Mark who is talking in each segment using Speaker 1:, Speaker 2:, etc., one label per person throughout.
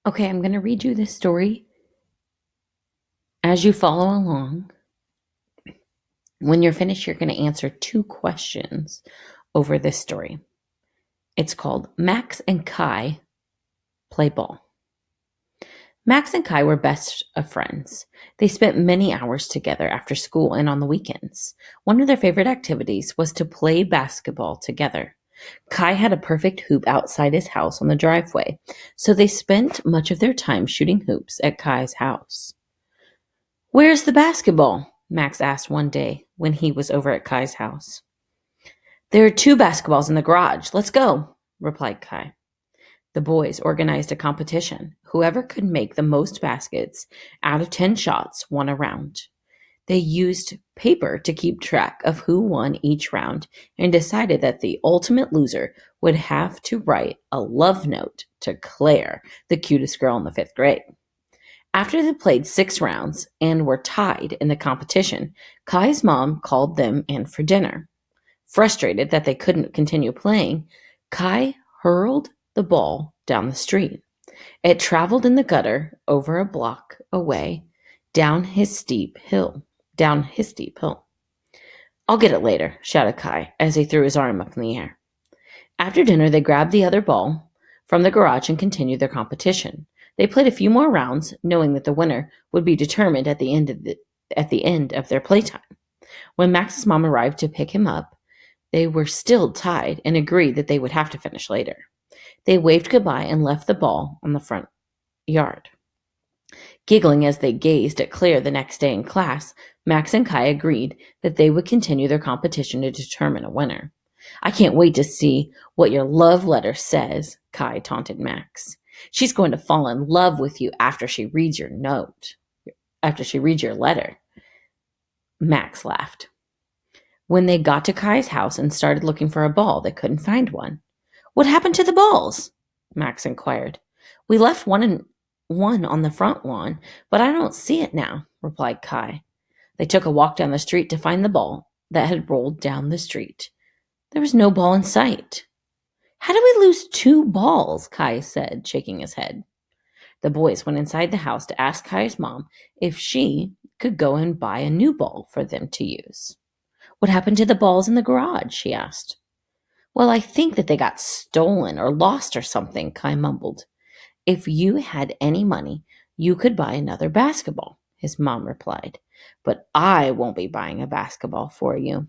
Speaker 1: Okay, I'm going to read you this story as you follow along. When you're finished, you're going to answer 2 questions over this story. It's called Max and Kai Play Ball. Max and Kai were best of friends. They spent many hours together after school and on the weekends. One of their favorite activities was to play basketball together. Kai had a perfect hoop outside his house on the driveway, so they spent much of their time shooting hoops at Kai's house. "Where's the basketball?" Max asked one day when he was over at Kai's house. "There are 2 basketballs in the garage. Let's go," replied Kai. The boys organized a competition. Whoever could make the most baskets out of 10 shots won a round. They used paper to keep track of who won each round and decided that the ultimate loser would have to write a love note to Claire, the cutest girl in the 5th grade. After they played 6 rounds and were tied in the competition, Kai's mom called them in for dinner. Frustrated that they couldn't continue playing, Kai hurled the ball down the street. It traveled in the gutter over a block away down his steep hill. "I'll get it later," shouted Kai as he threw his arm up in the air. After dinner, they grabbed the other ball from the garage and continued their competition. They played a few more rounds, knowing that the winner would be determined at the end of their playtime. When Max's mom arrived to pick him up, they were still tied and agreed that they would have to finish later. They waved goodbye and left the ball on the front yard. Giggling as they gazed at Claire the next day in class, Max and Kai agreed that they would continue their competition to determine a winner. "I can't wait to see what your love letter says," Kai taunted Max. "She's going to fall in love with you after she reads your letter." Max laughed. When they got to Kai's house and started looking for a ball, they couldn't find one. "What happened to the balls?" Max inquired. "We left one on the front lawn, but I don't see it now," replied Kai. They took a walk down the street to find the ball that had rolled down the street. There was no ball in sight. "How did we lose 2 balls?" Kai said, shaking his head. The boys went inside the house to ask Kai's mom if she could go and buy a new ball for them to use. "What happened to the balls in the garage?" she asked. "Well, I think that they got stolen or lost or something," Kai mumbled. "If you had any money, you could buy another basketball," his mom replied. "But I won't be buying a basketball for you."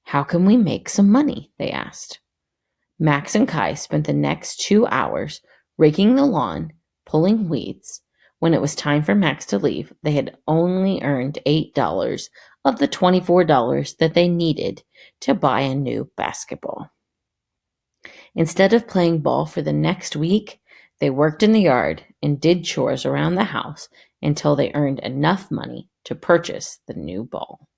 Speaker 1: "How can we make some money?" they asked. Max and Kai spent the next 2 hours raking the lawn, pulling weeds. When it was time for Max to leave, they had only earned $8 of the $24 that they needed to buy a new basketball. Instead of playing ball for the next week, they worked in the yard and did chores around the house until they earned enough money to purchase the new ball.